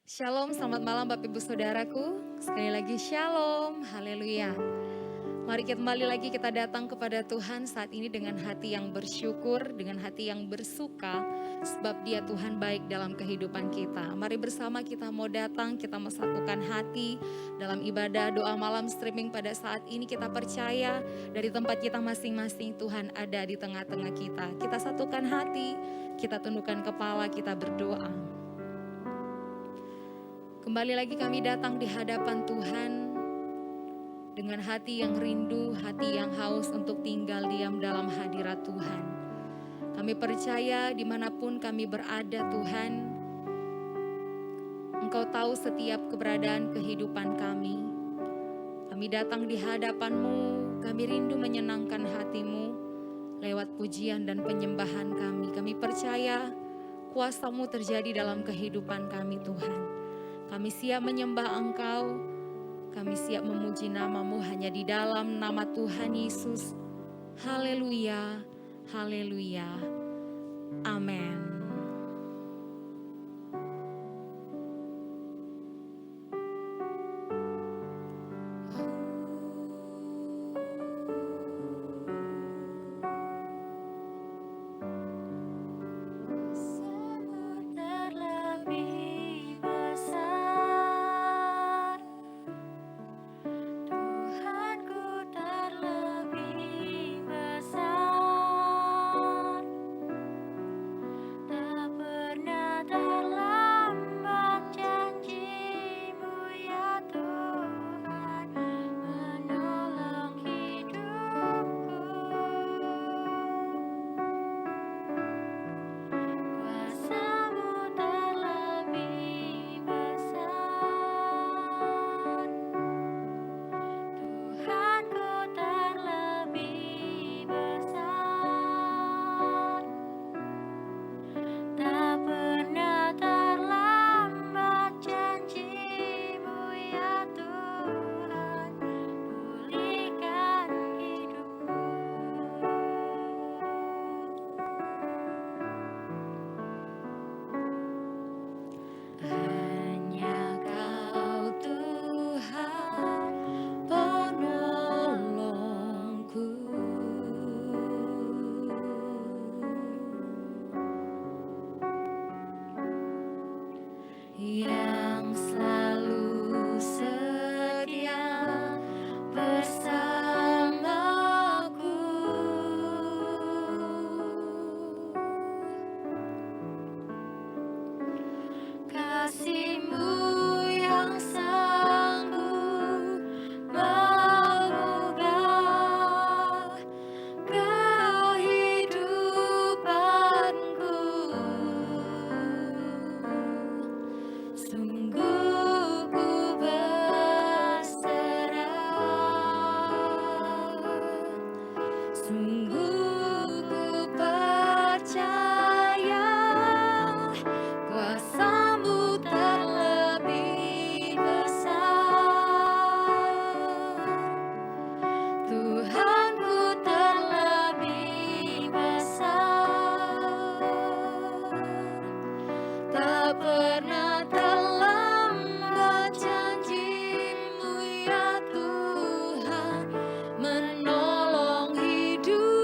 Shalom, selamat malam Bapak Ibu Saudaraku. Sekali lagi shalom, haleluya. Mari kita kembali lagi kita datang kepada Tuhan saat ini dengan hati yang bersyukur, dengan hati yang bersuka, sebab Dia Tuhan baik dalam kehidupan kita. Mari bersama kita mau datang, kita mau satukan hati dalam ibadah doa malam streaming pada saat ini. Kita percaya dari tempat kita masing-masing Tuhan ada di tengah-tengah kita. Kita satukan hati, kita tundukkan kepala, kita berdoa. Kembali lagi kami datang di hadapan Tuhan dengan hati yang rindu, hati yang haus untuk tinggal diam dalam hadirat Tuhan. Kami percaya dimanapun kami berada Tuhan, Engkau tahu setiap keberadaan kehidupan kami. Kami datang di hadapan-Mu, kami rindu menyenangkan hati-Mu lewat pujian dan penyembahan kami. Kami percaya kuasa-Mu terjadi dalam kehidupan kami Tuhan. Kami siap menyembah Engkau, kami siap memuji nama-Mu hanya di dalam nama Tuhan Yesus. Haleluya, haleluya, amin. Yang selalu setia bersamaku, kasih-Mu yang sanggup mengubah kehidupanku. Sungguh ku berserah, sungguh ku percaya kuasa-Mu terlebih besar. Tuhanku terlebih besar, tak pernah terlambat janji-Mu ya Tuhan, menolong hidupku.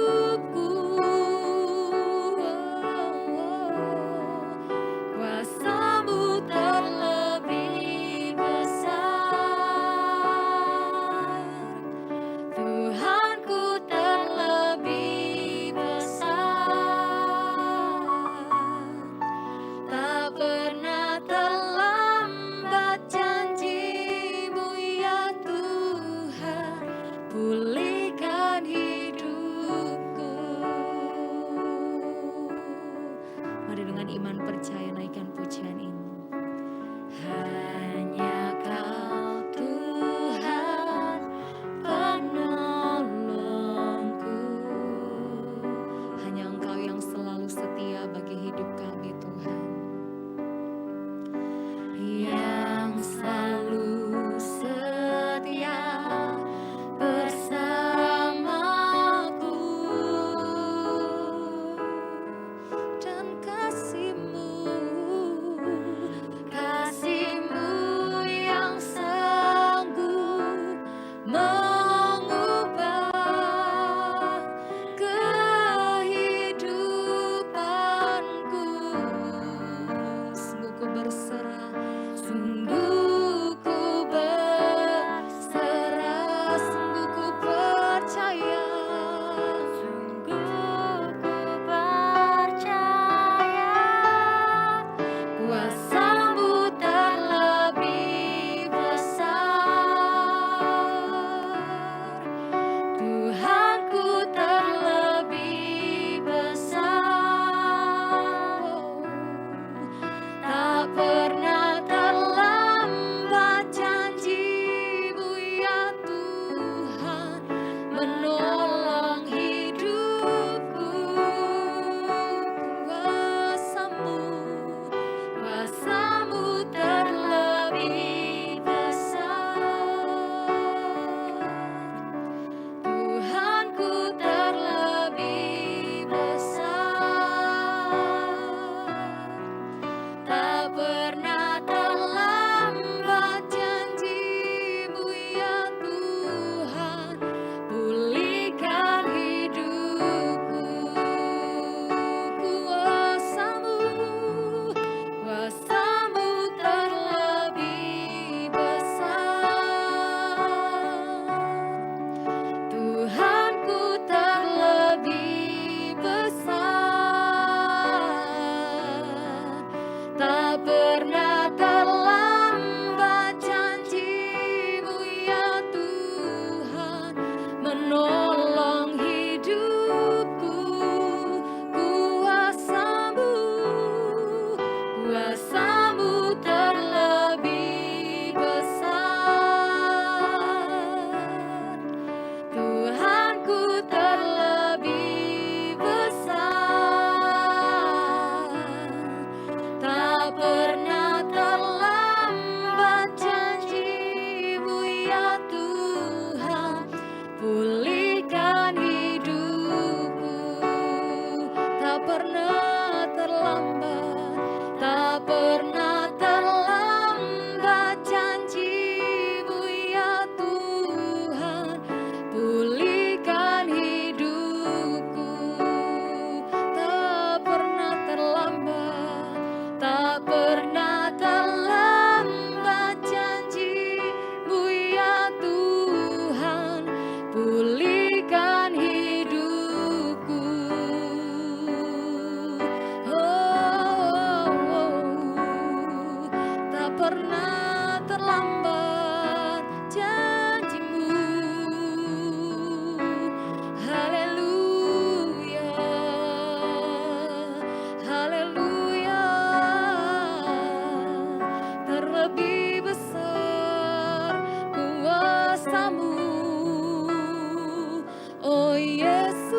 Oh Yesus,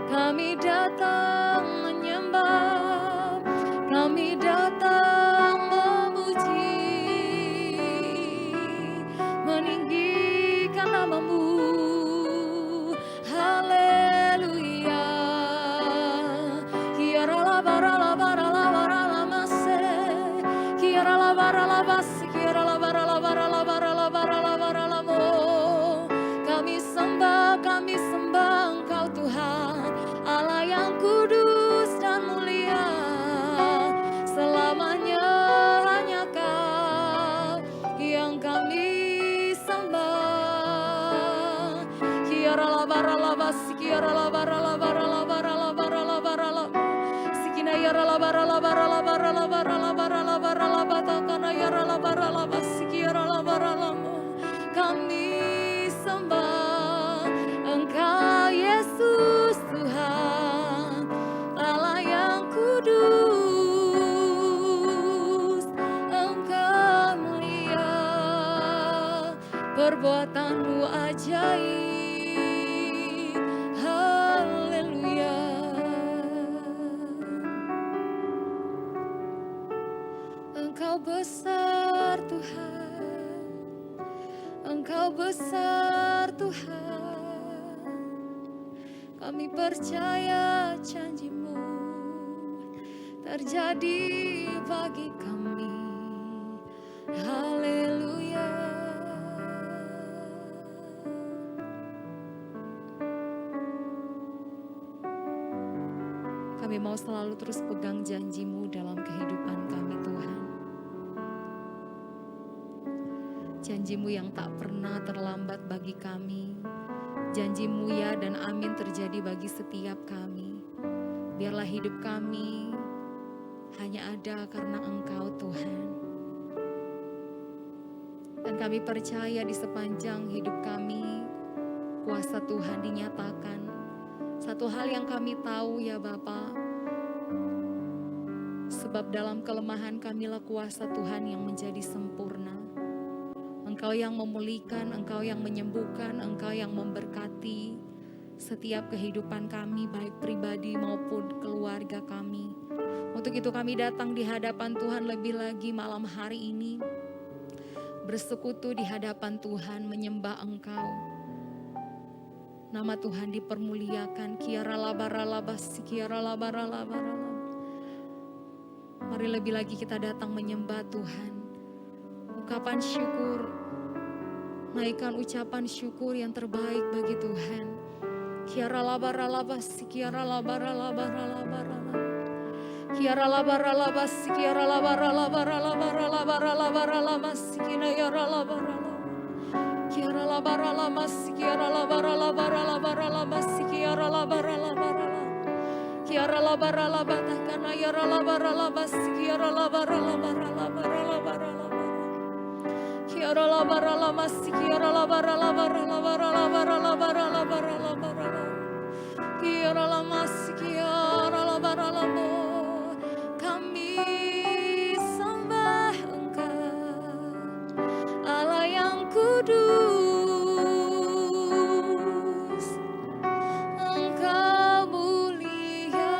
kami datang menyembah, kami datang memuji, meninggikan nama-Mu. Haleluya. Kiara la bara la bara la bara la mase, kiara la bara la basi, kiara la bara la bara la bara la bara la bara la mo. Kami sembah Engkau Tuhan, Allah yang kudus dan mulia. Selamanya hanya Kau yang kami sembah. Kiara la bara la basi, kiara la bara la bara la bara la bara la bara la sikina yara la bara la bara la bara la bara la bara la bara la bata kana yara la bara la basi kiara la bara la mo. Kami sembah Engkau Yesus Tuhan, Allah yang kudus. Engkau mulia, perbuatan-Mu ajaib. Haleluya. Engkau besar Tuhan, Engkau besar Tuhan. Kami percaya janji-Mu terjadi bagi kami. Haleluya. Kami mau selalu terus pegang janji-Mu dalam kehidupan kami Tuhan. Janji-Mu yang tak pernah terlambat bagi kami. Janji-Mu ya dan amin terjadi bagi setiap kami. Biarlah hidup kami hanya ada karena Engkau Tuhan. Dan kami percaya di sepanjang hidup kami, kuasa Tuhan dinyatakan. Satu hal yang kami tahu ya Bapa, sebab dalam kelemahan kamilah kuasa Tuhan yang menjadi sempurna. Engkau yang memulihkan, Engkau yang menyembuhkan, Engkau yang memberkati setiap kehidupan kami, baik pribadi maupun keluarga kami. Untuk itu kami datang di hadapan Tuhan lebih lagi malam hari ini, bersekutu di hadapan Tuhan, menyembah Engkau. Nama Tuhan dipermuliakan. Kiara labara labas, kiara labara labara. Mari lebih lagi kita datang menyembah Tuhan. Ucapan syukur, naikkan ucapan syukur yang terbaik bagi Tuhan. Kiara labara labas, kiara labara labara labara. Kiara labara labas, kiara labara labara labara labara labara labas, kina yara labara. Kiara labara lamas, kiara labara labara labara labas, kiara labara labara. Kiara labara labata kana yara labara labas, kiara labara labara labara labara labara. Kiara labara lamas, kiara labara labara labara labara labara labara labara. Kiara lamas, kiara labara labo. Kami sembah Engkau, Allah yang kudus. Engkau mulia.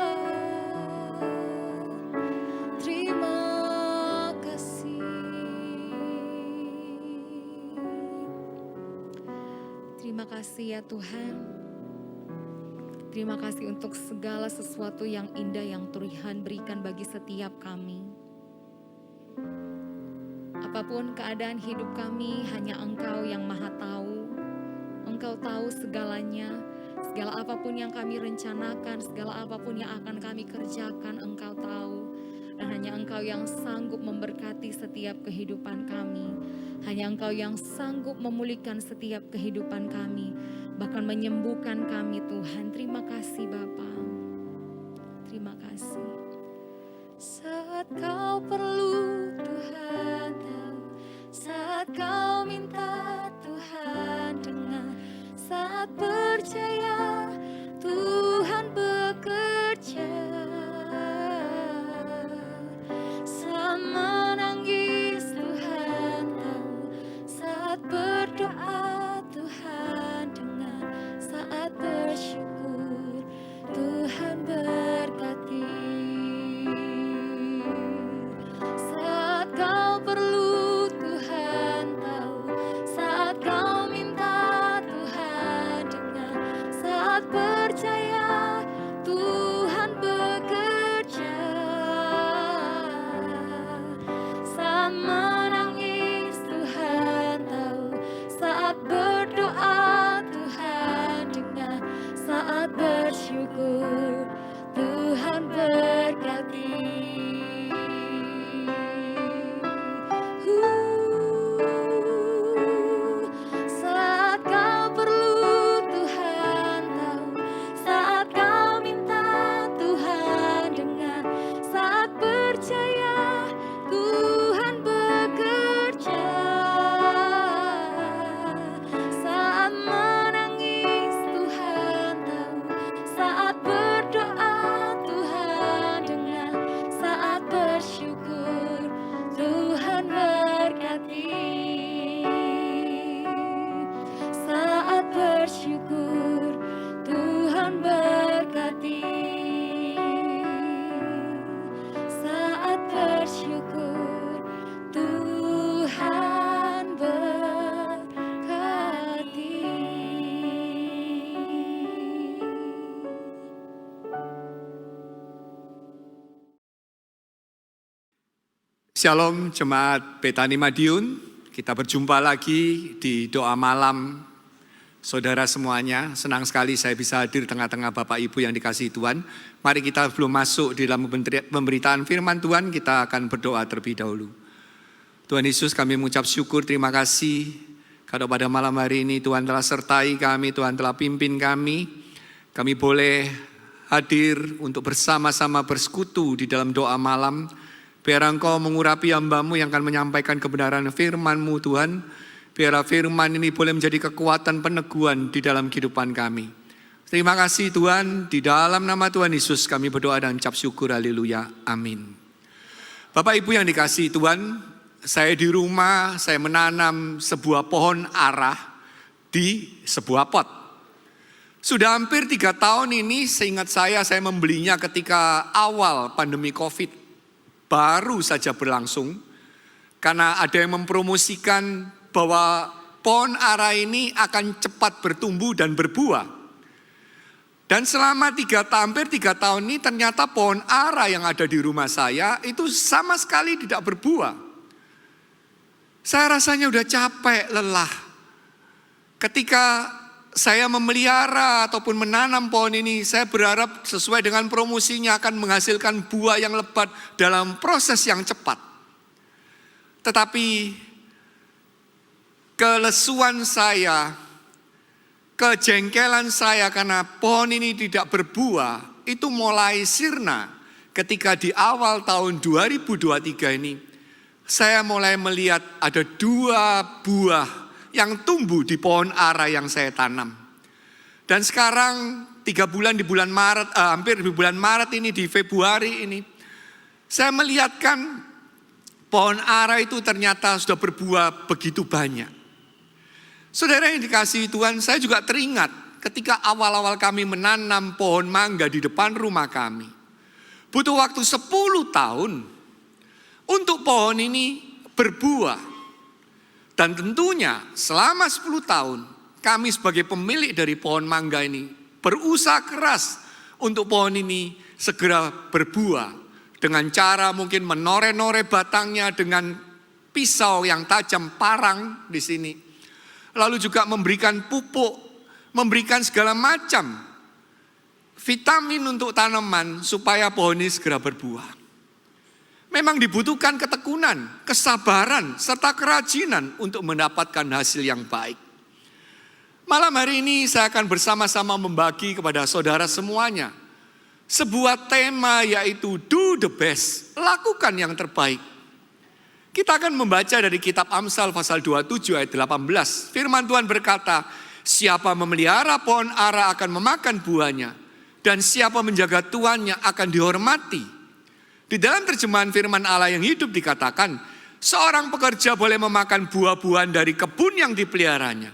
Terima kasih. Terima kasih ya Tuhan. Terima kasih untuk segala sesuatu yang indah yang Tuhan berikan bagi setiap kami. Apapun keadaan hidup kami, hanya Engkau yang Maha Tahu. Engkau tahu segalanya, segala apapun yang kami rencanakan, segala apapun yang akan kami kerjakan, Engkau tahu. Dan hanya Engkau yang sanggup memberkati setiap kehidupan kami. Hanya Engkau yang sanggup memulihkan setiap kehidupan kami, bahkan menyembuhkan kami Tuhan. Terima kasih Bapa. Terima kasih. Saat Kau perlu Tuhan tahu, saat Kau minta Tuhan dengar, saat percaya Tuhan bekerja, saat menangis Tuhan tahu, saat berdoa Tuhan dengar, bersyukur, Tuhan berkati. Saat kau perlu Tuhan tahu, saat kau minta Tuhan dengar, saat percaya Tuhan bekerja, saat menangis Tuhan tahu, saat berdoa Tuhan dengar, saat bersyukur Tuhan berkati. Saat kau perlu Tuhan tahu, saat kau minta Tuhan dengar, saat percaya Tuhan bekerja, saat menangis Tuhan tahu, saat berdoa Tuhan dengar, saat bersyukur Tuhan berkati. Saat bersyukur Tuhan berkati. Saat bersyukur Tuhan berkati. Shalom Jemaat Betani Madiun, kita berjumpa lagi di doa malam. Saudara semuanya, senang sekali saya bisa hadir tengah-tengah Bapak Ibu yang dikasihi Tuhan. Mari kita belum masuk di dalam pemberitaan firman Tuhan, kita akan berdoa terlebih dahulu. Tuhan Yesus, kami mengucap syukur, terima kasih kalau pada malam hari ini Tuhan telah sertai kami, Tuhan telah pimpin kami. Kami boleh hadir untuk bersama-sama bersekutu di dalam doa malam. Biar Engkau mengurapi hamba-Mu yang akan menyampaikan kebenaran firman-Mu Tuhan. Biar firman ini boleh menjadi kekuatan peneguhan di dalam kehidupan kami. Terima kasih Tuhan, di dalam nama Tuhan Yesus kami berdoa dan ucap syukur, haleluya, amin. Bapak Ibu yang dikasihi Tuhan, saya di rumah, saya menanam sebuah pohon ara di sebuah pot. Sudah hampir 3 tahun ini, seingat saya membelinya ketika awal pandemi COVID baru saja berlangsung. Karena ada yang mempromosikan bahwa pohon ara ini akan cepat bertumbuh dan berbuah. Dan selama hampir 3 tahun ini ternyata pohon ara yang ada di rumah saya itu sama sekali tidak berbuah. Saya rasanya udah capek, lelah. Ketika saya memelihara ataupun menanam pohon ini, saya berharap sesuai dengan promosinya akan menghasilkan buah yang lebat dalam proses yang cepat. Tetapi kelesuan saya, kejengkelan saya karena pohon ini tidak berbuah, itu mulai sirna ketika di awal tahun 2023 ini, saya mulai melihat ada 2 buah yang tumbuh di pohon ara yang saya tanam. Dan sekarang 3 bulan di bulan Maret, hampir di bulan Maret ini, di Februari ini, saya melihatkan pohon ara itu ternyata sudah berbuah begitu banyak. Saudara yang dikasihi Tuhan, saya juga teringat ketika awal-awal kami menanam pohon mangga di depan rumah kami. Butuh waktu 10 tahun untuk pohon ini berbuah. Dan tentunya selama 10 tahun kami sebagai pemilik dari pohon mangga ini berusaha keras untuk pohon ini segera berbuah. Dengan cara mungkin menore-nore batangnya dengan pisau yang tajam, parang di sini. Lalu juga memberikan pupuk, memberikan segala macam vitamin untuk tanaman supaya pohon ini segera berbuah. Memang dibutuhkan ketekunan, kesabaran, serta kerajinan untuk mendapatkan hasil yang baik. Malam hari ini saya akan bersama-sama membagi kepada saudara semuanya sebuah tema, yaitu do the best, lakukan yang terbaik. Kita akan membaca dari kitab Amsal pasal 27 ayat 18. Firman Tuhan berkata, siapa memelihara pohon ara akan memakan buahnya, dan siapa menjaga tuannya akan dihormati. Di dalam terjemahan firman Allah yang hidup dikatakan, seorang pekerja boleh memakan buah-buahan dari kebun yang dipeliharanya,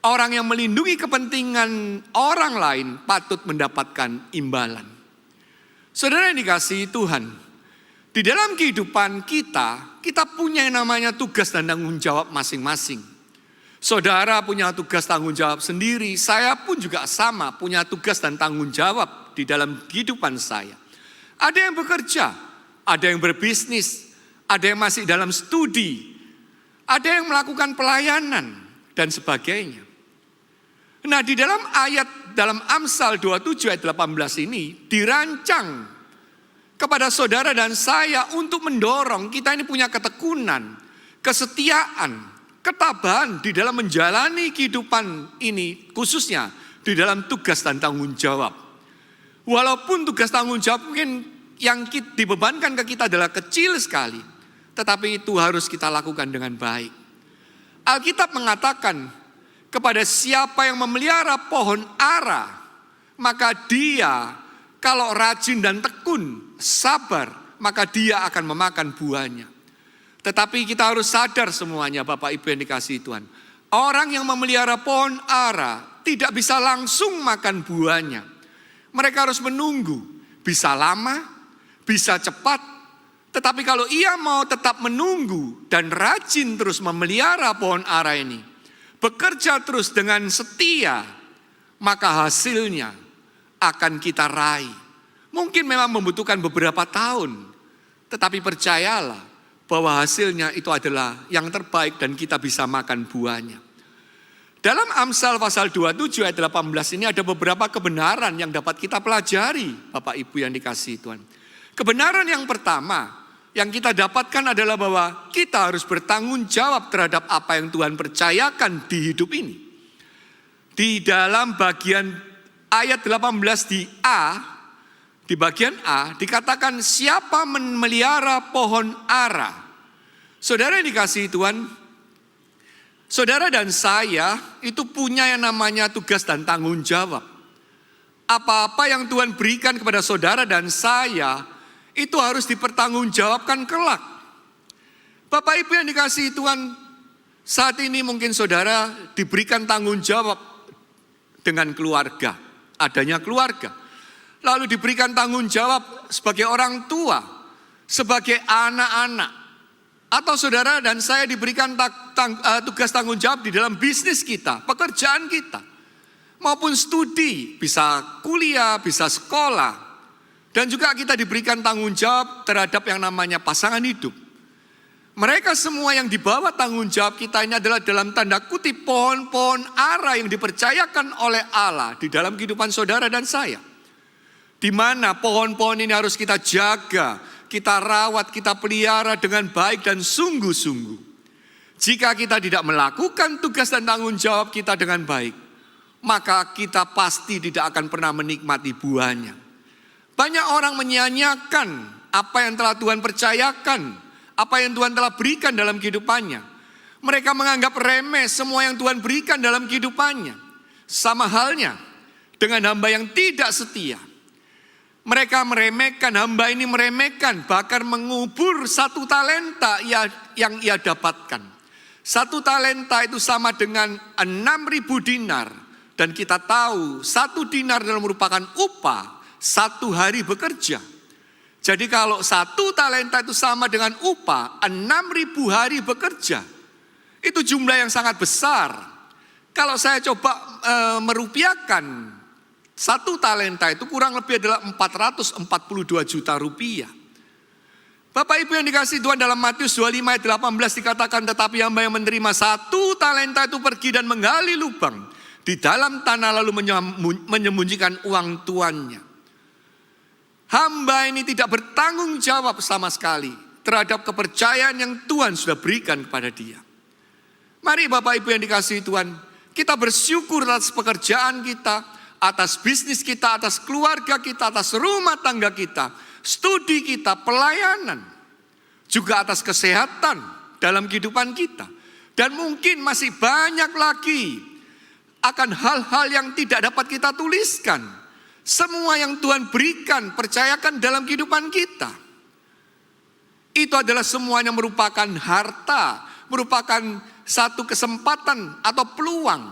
Orang yang melindungi kepentingan orang lain patut mendapatkan imbalan. Saudara yang dikasihi Tuhan, di dalam kehidupan kita punya yang namanya tugas dan tanggung jawab masing-masing. Saudara punya tugas tanggung jawab sendiri, saya pun juga sama punya tugas dan tanggung jawab di dalam kehidupan saya. Ada yang bekerja, ada yang berbisnis, ada yang masih dalam studi, ada yang melakukan pelayanan, dan sebagainya. Nah, di dalam Amsal 27 ayat 18 ini dirancang kepada saudara dan saya untuk mendorong kita ini punya ketekunan, kesetiaan, ketabahan di dalam menjalani kehidupan ini, khususnya di dalam tugas dan tanggung jawab. Walaupun tugas tanggung jawab mungkin yang dibebankan ke kita adalah kecil sekali, tetapi itu harus kita lakukan dengan baik. Alkitab mengatakan, kepada siapa yang memelihara pohon ara, maka dia kalau rajin dan tekun, sabar, maka dia akan memakan buahnya. Tetapi kita harus sadar semuanya, Bapak Ibu yang dikasihi Tuhan. Orang yang memelihara pohon ara tidak bisa langsung makan buahnya. Mereka harus menunggu, bisa lama, bisa cepat. Tetapi kalau ia mau tetap menunggu dan rajin terus memelihara pohon ara ini, bekerja terus dengan setia, maka hasilnya akan kita raih. Mungkin memang membutuhkan beberapa tahun, tetapi percayalah bahwa hasilnya itu adalah yang terbaik dan kita bisa makan buahnya. Dalam Amsal pasal 27 ayat 18 ini ada beberapa kebenaran yang dapat kita pelajari, Bapak Ibu yang dikasihi Tuhan. Kebenaran yang pertama yang kita dapatkan adalah bahwa kita harus bertanggung jawab terhadap apa yang Tuhan percayakan di hidup ini. Di dalam bagian ayat 18 di bagian A dikatakan siapa memelihara pohon ara. Saudara yang dikasihi Tuhan, saudara dan saya itu punya yang namanya tugas dan tanggung jawab. Apa-apa yang Tuhan berikan kepada saudara dan saya itu harus dipertanggungjawabkan kelak. Bapak Ibu yang dikasihi Tuhan, saat ini mungkin saudara diberikan tanggung jawab dengan keluarga, adanya keluarga. Lalu diberikan tanggung jawab sebagai orang tua, sebagai anak-anak. Atau saudara dan saya diberikan tugas tanggung jawab di dalam bisnis kita, pekerjaan kita. Maupun studi, bisa kuliah, bisa sekolah. Dan juga kita diberikan tanggung jawab terhadap yang namanya pasangan hidup. Mereka semua yang dibawa tanggung jawab kita ini adalah dalam tanda kutip pohon-pohon ara yang dipercayakan oleh Allah di dalam kehidupan saudara dan saya. Di mana pohon-pohon ini harus kita jaga, kita rawat, kita pelihara dengan baik dan sungguh-sungguh. Jika kita tidak melakukan tugas dan tanggung jawab kita dengan baik, maka kita pasti tidak akan pernah menikmati buahnya. Banyak orang menyia-nyiakan apa yang telah Tuhan percayakan, apa yang Tuhan telah berikan dalam kehidupannya. Mereka menganggap remeh semua yang Tuhan berikan dalam kehidupannya. Sama halnya dengan hamba yang tidak setia. Mereka meremehkan, hamba ini meremehkan, bahkan mengubur satu talenta yang ia dapatkan. Satu talenta itu sama dengan 6.000 dinar. Dan kita tahu satu dinar adalah merupakan upah 1 hari bekerja. Jadi kalau satu talenta itu sama dengan upah 6.000 hari bekerja, itu jumlah yang sangat besar. Kalau saya coba merupiahkan satu talenta itu kurang lebih adalah 442 juta rupiah. Bapak Ibu yang dikasihi Tuhan, dalam Matius 25 ayat 18 dikatakan, tetapi hamba yang menerima satu talenta itu pergi dan menggali lubang di dalam tanah lalu menyembunyikan uang tuannya. Hamba ini tidak bertanggung jawab sama sekali terhadap kepercayaan yang Tuhan sudah berikan kepada dia. Mari Bapak Ibu yang dikasihi Tuhan, kita bersyukur atas pekerjaan kita, atas bisnis kita, atas keluarga kita, atas rumah tangga kita, studi kita, pelayanan, juga atas kesehatan dalam kehidupan kita. Dan mungkin masih banyak lagi akan hal-hal yang tidak dapat kita tuliskan. Semua yang Tuhan berikan, percayakan dalam kehidupan kita. Itu adalah semuanya merupakan harta, merupakan satu kesempatan atau peluang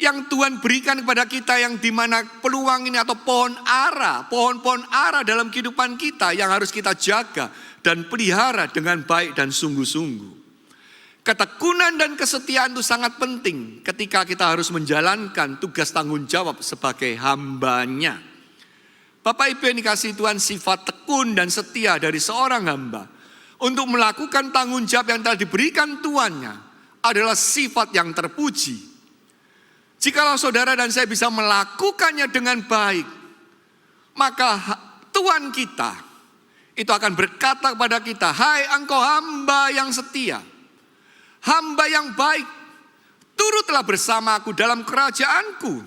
yang Tuhan berikan kepada kita, yang dimana peluang ini atau pohon-pohon ara dalam kehidupan kita yang harus kita jaga dan pelihara dengan baik dan sungguh-sungguh. Ketekunan dan kesetiaan itu sangat penting ketika kita harus menjalankan tugas tanggung jawab sebagai hambanya. Bapak Ibu yang dikasihi Tuhan, sifat tekun dan setia dari seorang hamba untuk melakukan tanggung jawab yang telah diberikan tuannya adalah sifat yang terpuji. Jikalau saudara dan saya bisa melakukannya dengan baik, maka Tuhan kita itu akan berkata kepada kita, "Hai engkau hamba yang setia, hamba yang baik, turutlah bersama aku dalam kerajaanku."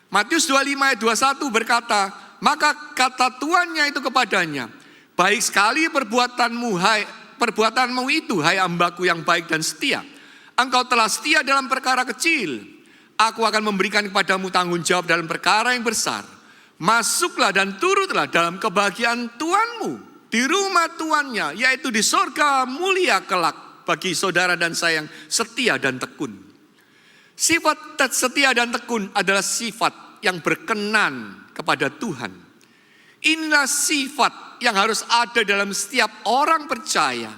Matius 25 ayat 21 berkata, maka kata tuannya itu kepadanya, "Baik sekali perbuatanmu itu, hai hambaku yang baik dan setia. Engkau telah setia dalam perkara kecil, aku akan memberikan kepadamu tanggung jawab dalam perkara yang besar. Masuklah dan turutlah dalam kebahagiaan Tuanmu di rumah tuannya, yaitu di sorga mulia kelak bagi saudara dan saya yang setia dan tekun." Sifat setia dan tekun adalah sifat yang berkenan kepada Tuhan. Inilah sifat yang harus ada dalam setiap orang percaya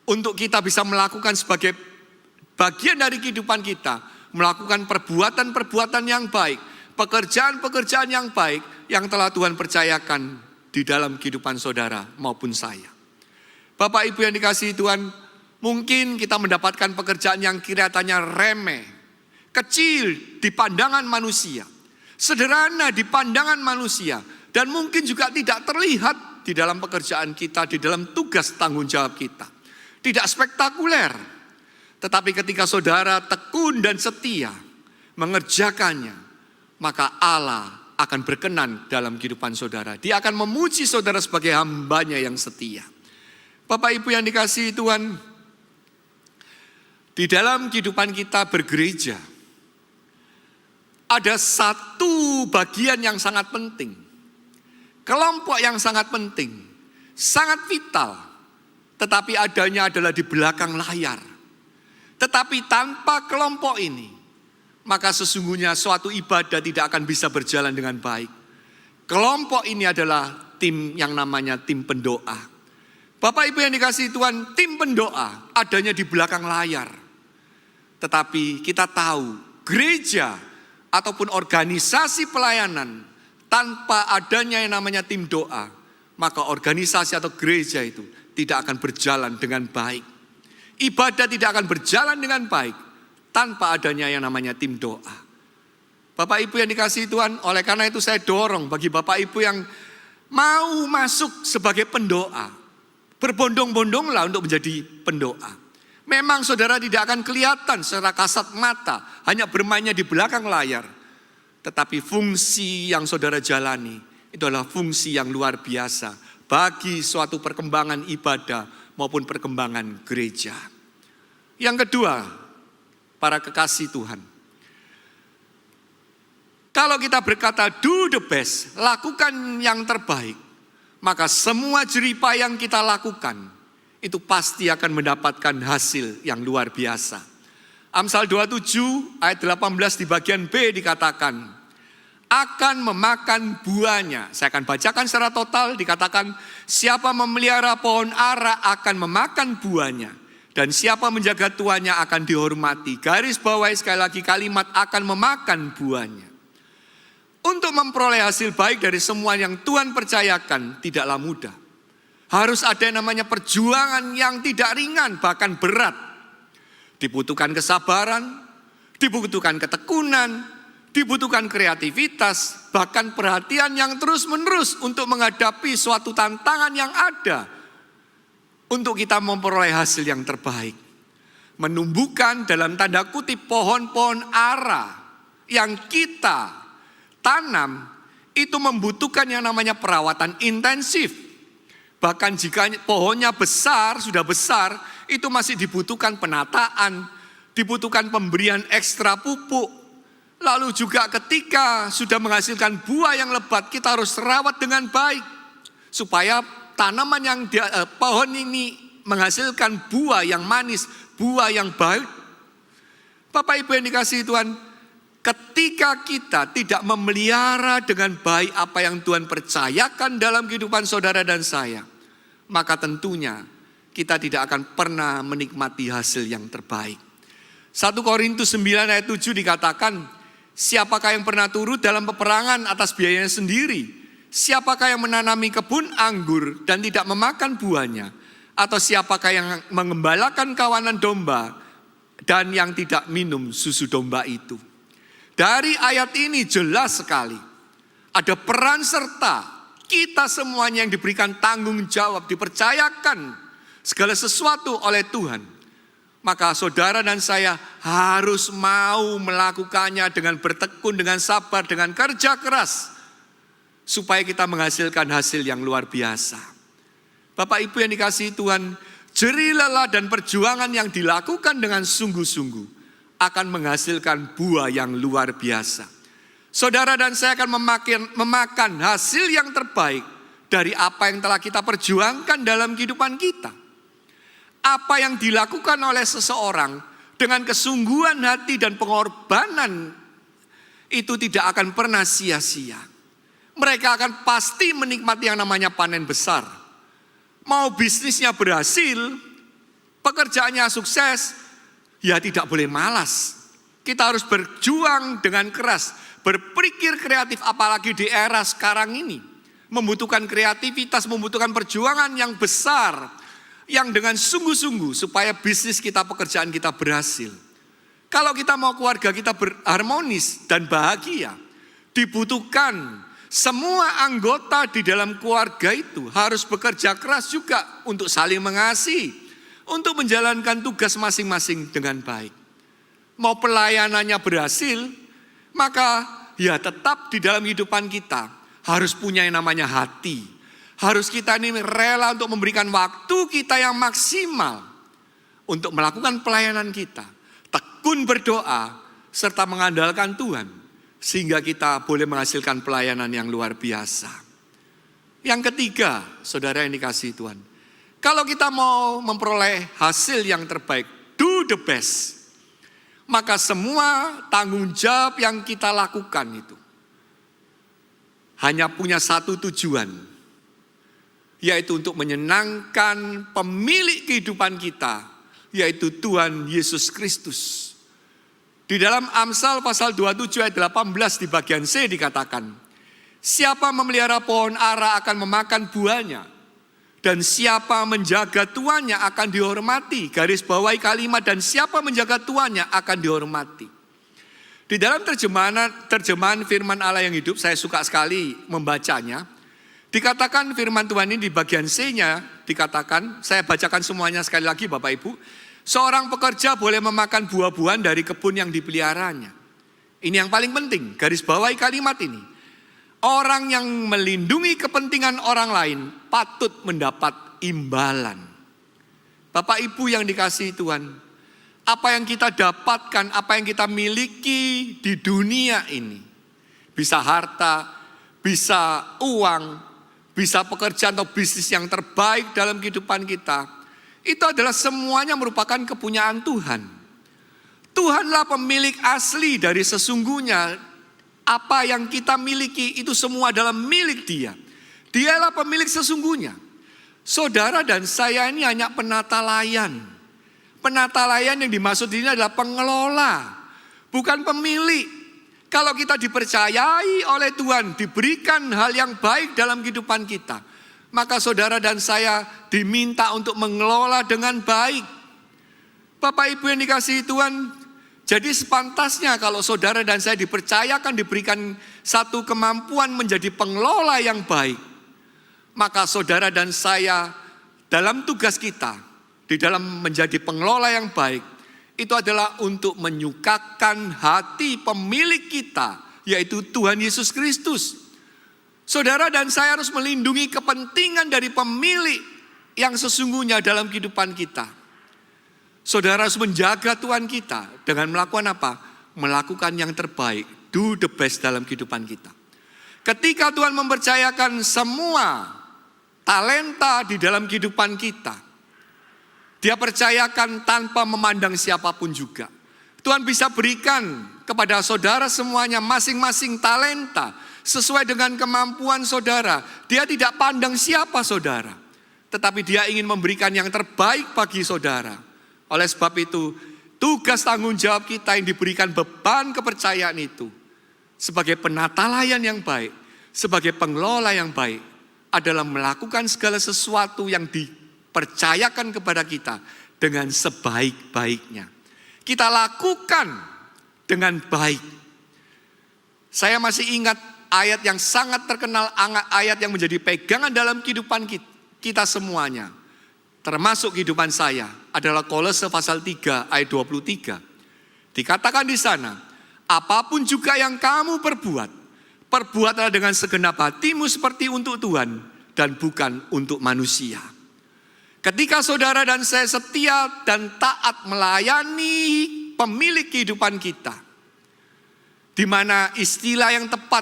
untuk kita bisa melakukan sebagai bagian dari kehidupan kita, melakukan perbuatan-perbuatan yang baik, pekerjaan-pekerjaan yang baik yang telah Tuhan percayakan di dalam kehidupan saudara maupun saya. Bapak Ibu yang dikasihi Tuhan, mungkin kita mendapatkan pekerjaan yang kelihatannya remeh, kecil di pandangan manusia, sederhana di pandangan manusia, dan mungkin juga tidak terlihat di dalam pekerjaan kita, di dalam tugas tanggung jawab kita. Tidak spektakuler, tetapi ketika saudara tekun dan setia mengerjakannya, maka Allah akan berkenan dalam kehidupan saudara. Dia akan memuji saudara sebagai hambanya yang setia. Bapak Ibu yang dikasihi Tuhan, di dalam kehidupan kita bergereja, ada satu bagian yang sangat penting, kelompok yang sangat penting, sangat vital, tetapi adanya adalah di belakang layar. Tetapi tanpa kelompok ini, maka sesungguhnya suatu ibadah tidak akan bisa berjalan dengan baik. Kelompok ini adalah tim yang namanya tim pendoa. Bapak Ibu yang dikasihi Tuhan, tim pendoa adanya di belakang layar. Tetapi kita tahu gereja ataupun organisasi pelayanan tanpa adanya yang namanya tim doa, maka organisasi atau gereja itu tidak akan berjalan dengan baik. Ibadah tidak akan berjalan dengan baik tanpa adanya yang namanya tim doa. Bapak Ibu yang dikasihi Tuhan, oleh karena itu saya dorong bagi Bapak Ibu yang mau masuk sebagai pendoa, berbondong-bondonglah untuk menjadi pendoa. Memang saudara tidak akan kelihatan secara kasat mata, hanya bermainnya di belakang layar. Tetapi fungsi yang saudara jalani itu adalah fungsi yang luar biasa bagi suatu perkembangan ibadah maupun perkembangan gereja. Yang kedua, para kekasih Tuhan, kalau kita berkata do the best, lakukan yang terbaik, maka semua jeripah yang kita lakukan itu pasti akan mendapatkan hasil yang luar biasa. Amsal 27 ayat 18 di bagian B dikatakan, akan memakan buahnya. Saya akan bacakan secara total, dikatakan, siapa memelihara pohon ara akan memakan buahnya, dan siapa menjaga tuannya akan dihormati. Garis bawahi sekali lagi kalimat akan memakan buahnya. Untuk memperoleh hasil baik dari semua yang Tuhan percayakan tidaklah mudah. Harus ada yang namanya perjuangan yang tidak ringan, bahkan berat. Dibutuhkan kesabaran, dibutuhkan ketekunan, dibutuhkan kreativitas, bahkan perhatian yang terus-menerus untuk menghadapi suatu tantangan yang ada untuk kita memperoleh hasil yang terbaik. Menumbuhkan dalam tanda kutip pohon-pohon ara yang kita tanam itu membutuhkan yang namanya perawatan intensif. Bahkan jika pohonnya besar, sudah besar, itu masih dibutuhkan penataan, dibutuhkan pemberian ekstra pupuk. Lalu juga ketika sudah menghasilkan buah yang lebat, kita harus rawat dengan baik. Supaya tanaman yang pohon ini menghasilkan buah yang manis, buah yang baik. Bapak Ibu yang dikasihi Tuhan, Ketika kita tidak memelihara dengan baik apa yang Tuhan percayakan dalam kehidupan saudara dan saya, maka tentunya kita tidak akan pernah menikmati hasil yang terbaik. 1 Korintus 9 ayat 7 dikatakan, siapakah yang pernah turut dalam peperangan atas biayanya sendiri? Siapakah yang menanami kebun anggur dan tidak memakan buahnya? Atau siapakah yang mengembalakan kawanan domba dan yang tidak minum susu domba itu? Dari ayat ini jelas sekali ada peran serta kita semuanya yang diberikan tanggung jawab, dipercayakan segala sesuatu oleh Tuhan. Maka saudara dan saya harus mau melakukannya dengan bertekun, dengan sabar, dengan kerja keras, supaya kita menghasilkan hasil yang luar biasa. Bapak Ibu yang dikasihi Tuhan, jerih lelah dan perjuangan yang dilakukan dengan sungguh-sungguh akan menghasilkan buah yang luar biasa. Saudara dan saya akan memakan hasil yang terbaik dari apa yang telah kita perjuangkan dalam kehidupan kita. Apa yang dilakukan oleh seseorang dengan kesungguhan hati dan pengorbanan itu tidak akan pernah sia-sia. Mereka akan pasti menikmati yang namanya panen besar. Mau bisnisnya berhasil, pekerjaannya sukses, ya tidak boleh malas. Kita harus berjuang dengan keras, berpikir kreatif, apalagi di era sekarang ini. Membutuhkan kreativitas, membutuhkan perjuangan yang besar, yang dengan sungguh-sungguh supaya bisnis kita, pekerjaan kita berhasil. Kalau kita mau keluarga kita berharmonis dan bahagia, dibutuhkan semua anggota di dalam keluarga itu harus bekerja keras juga untuk saling mengasihi, untuk menjalankan tugas masing-masing dengan baik. Mau pelayanannya berhasil, maka ya tetap di dalam kehidupan kita harus punya yang namanya hati. Harus kita ini rela untuk memberikan waktu kita yang maksimal untuk melakukan pelayanan kita. Tekun berdoa serta mengandalkan Tuhan sehingga kita boleh menghasilkan pelayanan yang luar biasa. Yang ketiga, saudara yang dikasihi Tuhan, kalau kita mau memperoleh hasil yang terbaik, do the best, maka semua tanggung jawab yang kita lakukan itu hanya punya satu tujuan, yaitu untuk menyenangkan pemilik kehidupan kita, yaitu Tuhan Yesus Kristus. Di dalam Amsal pasal 27 ayat 18 di bagian C dikatakan, siapa memelihara pohon ara akan memakan buahnya, dan siapa menjaga tuannya akan dihormati. Garis bawahi kalimat, dan siapa menjaga tuannya akan dihormati. Di dalam terjemahan firman Allah yang hidup, saya suka sekali membacanya. Dikatakan firman Tuhan ini di bagian C-nya, dikatakan, saya bacakan semuanya sekali lagi Bapak Ibu. Seorang pekerja boleh memakan buah-buahan dari kebun yang dipeliharanya. Ini yang paling penting, garis bawahi kalimat ini. Orang yang melindungi kepentingan orang lain patut mendapat imbalan. Bapak Ibu yang dikasihi Tuhan, apa yang kita dapatkan, apa yang kita miliki di dunia ini, bisa harta, bisa uang, bisa pekerjaan atau bisnis yang terbaik dalam kehidupan kita, itu adalah semuanya merupakan kepunyaan Tuhan. Tuhanlah pemilik asli dari sesungguhnya. Apa yang kita miliki itu semua adalah milik Dia. Dialah pemilik sesungguhnya. Saudara dan saya ini hanya penata layan. Penata layan yang dimaksud ini adalah pengelola, bukan pemilik. Kalau kita dipercayai oleh Tuhan, diberikan hal yang baik dalam kehidupan kita, maka saudara dan saya diminta untuk mengelola dengan baik. Bapak Ibu yang dikasihi Tuhan, jadi sepantasnya kalau saudara dan saya dipercayakan, diberikan satu kemampuan menjadi pengelola yang baik, maka saudara dan saya dalam tugas kita, di dalam menjadi pengelola yang baik, itu adalah untuk menyukakan hati pemilik kita, yaitu Tuhan Yesus Kristus. Saudara dan saya harus melindungi kepentingan dari pemilik yang sesungguhnya dalam kehidupan kita. Saudara harus menjaga Tuhan kita dengan melakukan apa? Melakukan yang terbaik, do the best dalam kehidupan kita. Ketika Tuhan mempercayakan semua talenta di dalam kehidupan kita, Dia percayakan tanpa memandang siapapun juga. Tuhan bisa berikan kepada saudara semuanya masing-masing talenta sesuai dengan kemampuan saudara. Dia tidak pandang siapa saudara, tetapi dia ingin memberikan yang terbaik bagi saudara. Oleh sebab itu, tugas tanggung jawab kita yang diberikan beban kepercayaan itu sebagai penata layan yang baik, sebagai pengelola yang baik, adalah melakukan segala sesuatu yang dipercayakan kepada kita dengan sebaik-baiknya. Kita lakukan dengan baik. Saya masih ingat ayat yang sangat terkenal, ayat yang menjadi pegangan dalam kehidupan kita semuanya, termasuk kehidupan saya, adalah Kolose pasal 3 ayat 23. Dikatakan di sana, apapun juga yang kamu perbuatlah dengan segenap hatimu seperti untuk Tuhan dan bukan untuk manusia. Ketika saudara dan saya setia dan taat melayani pemilik kehidupan kita, di mana istilah yang tepat,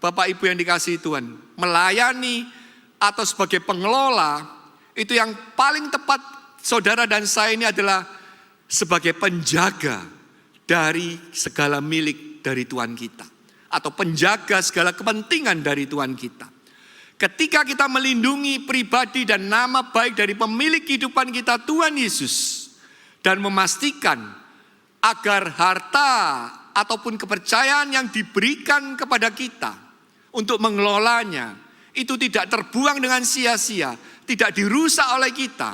Bapak Ibu yang dikasihi Tuhan, melayani atau sebagai pengelola, itu yang paling tepat saudara dan saya ini adalah sebagai penjaga dari segala milik dari Tuhan kita, atau penjaga segala kepentingan dari Tuhan kita. Ketika kita melindungi pribadi dan nama baik dari pemilik kehidupan kita, Tuhan Yesus, dan memastikan agar harta ataupun kepercayaan yang diberikan kepada kita untuk mengelolanya itu tidak terbuang dengan sia-sia, tidak dirusak oleh kita,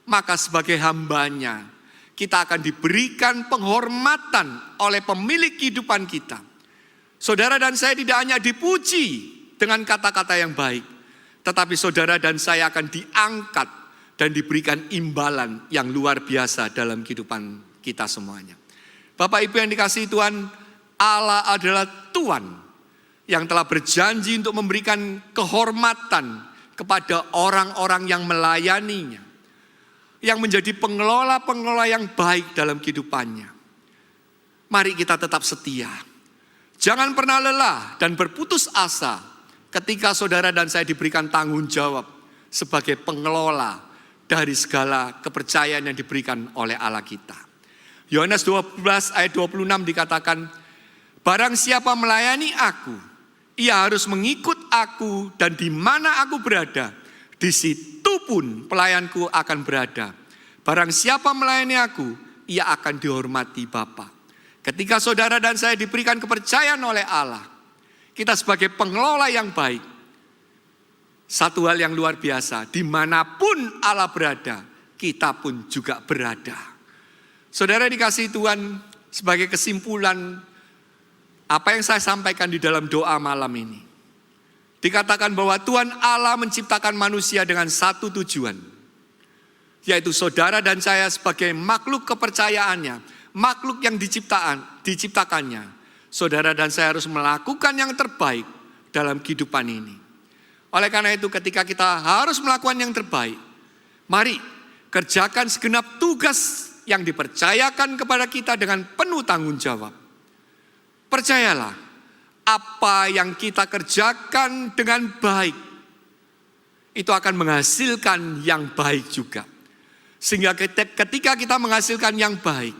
maka sebagai hambanya kita akan diberikan penghormatan oleh pemilik kehidupan kita. Saudara dan saya tidak hanya dipuji dengan kata-kata yang baik, tetapi saudara dan saya akan diangkat dan diberikan imbalan yang luar biasa dalam kehidupan kita semuanya. Bapak Ibu yang dikasihi Tuhan, Allah adalah Tuhan yang telah berjanji untuk memberikan kehormatan kepada orang-orang yang melayaninya, yang menjadi pengelola-pengelola yang baik dalam kehidupannya. Mari kita tetap setia. Jangan pernah lelah dan berputus asa ketika saudara dan saya diberikan tanggung jawab sebagai pengelola dari segala kepercayaan yang diberikan oleh Allah kita. Yohanes 12 ayat 26 dikatakan, barang siapa melayani aku, ia harus mengikut aku, dan di mana aku berada, di situ pun pelayanku akan berada. Barang siapa melayani aku, ia akan dihormati Bapa. Ketika saudara dan saya diberikan kepercayaan oleh Allah, kita sebagai pengelola yang baik, satu hal yang luar biasa, dimanapun Allah berada, kita pun juga berada. Saudara dikasihi Tuhan, sebagai kesimpulan apa yang saya sampaikan di dalam doa malam ini, dikatakan bahwa Tuhan Allah menciptakan manusia dengan satu tujuan, yaitu saudara dan saya sebagai makhluk kepercayaannya, makhluk yang diciptakannya. Saudara dan saya harus melakukan yang terbaik dalam kehidupan ini. Oleh karena itu, ketika kita harus melakukan yang terbaik, mari kerjakan segenap tugas yang dipercayakan kepada kita dengan penuh tanggung jawab. Percayalah, apa yang kita kerjakan dengan baik, itu akan menghasilkan yang baik juga. Sehingga ketika kita menghasilkan yang baik,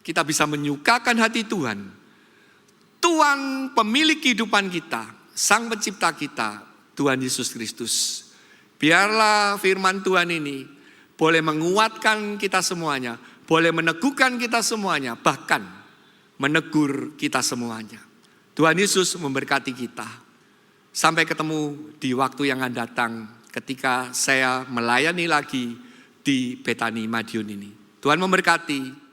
kita bisa menyukakan hati Tuhan. Tuhan pemilik kehidupan kita, Sang Pencipta kita, Tuhan Yesus Kristus. Biarlah firman Tuhan ini boleh menguatkan kita semuanya, boleh meneguhkan kita semuanya, bahkan menegur kita semuanya. Tuhan Yesus memberkati kita. Sampai ketemu di waktu yang akan datang ketika saya melayani lagi di Betani Madiun ini. Tuhan memberkati.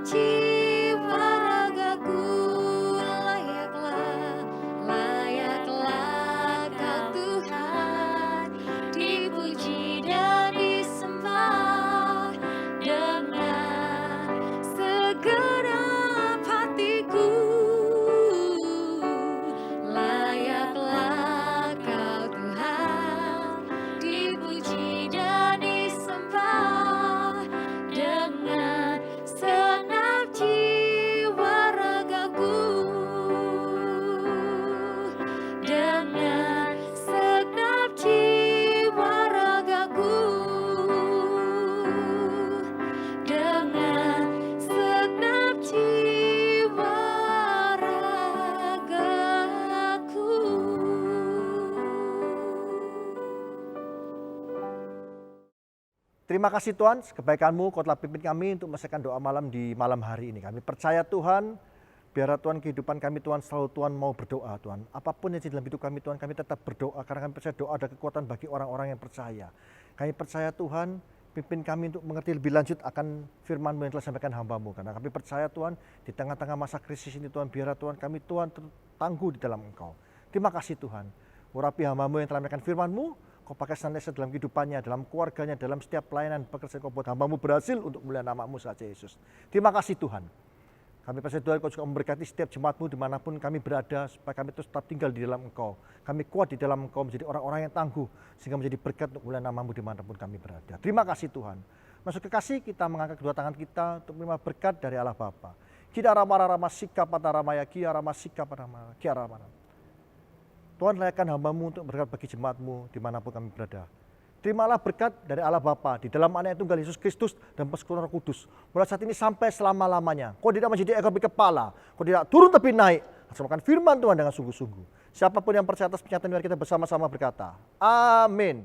Jiwa Terima kasih Tuhan, kebaikan-Mu Kau telah pimpin kami untuk menyelesaikan doa malam di malam hari ini. Kami percaya Tuhan, biarlah Tuhan kehidupan kami Tuhan selalu Tuhan mau berdoa Tuhan. Apapun yang di dalam hidup kami Tuhan, kami tetap berdoa karena kami percaya doa ada kekuatan bagi orang-orang yang percaya. Kami percaya Tuhan, pimpin kami untuk mengerti lebih lanjut akan firman-Mu yang telah sampaikan hamba-Mu. Karena kami percaya Tuhan, di tengah-tengah masa krisis ini Tuhan, biarlah Tuhan kami Tuhan tangguh di dalam Engkau. Terima kasih Tuhan, urapi hamba-Mu yang telah menyampaikan firman-Mu. Kau pakai senantiasa dalam kehidupannya, dalam keluarganya, dalam setiap pelayanan pekerjaan Kau buat hamba-Mu berhasil untuk mulia nama-Mu saja Yesus. Terima kasih Tuhan. Kami percaya Tuhan Kau juga memberkati setiap jemaat-Mu dimanapun kami berada, supaya kami terus tetap tinggal di dalam Engkau. Kami kuat di dalam Engkau, menjadi orang-orang yang tangguh, sehingga menjadi berkat untuk mulia nama-Mu dimanapun kami berada. Terima kasih Tuhan. Masuk kekasih, kita mengangkat kedua tangan kita untuk menerima berkat dari Allah Bapa. Kita rama sikap pada ramaya, kia rama sikap pada ramaya, kia rama. Tuhan layakkan hamba-Mu untuk berkat bagi jemaat-Mu dimanapun kami berada. Terimalah berkat dari Allah Bapa di dalam Anak yang Tunggal Yesus Kristus dan persekutuan Roh Kudus. Mulai saat ini sampai selama-lamanya. Kau tidak menjadi ekor tapi kepala. Kau tidak turun tapi naik. Laksanakan firman Tuhan dengan sungguh-sungguh. Siapapun yang percaya atas pernyataan kita bersama-sama berkata, amin.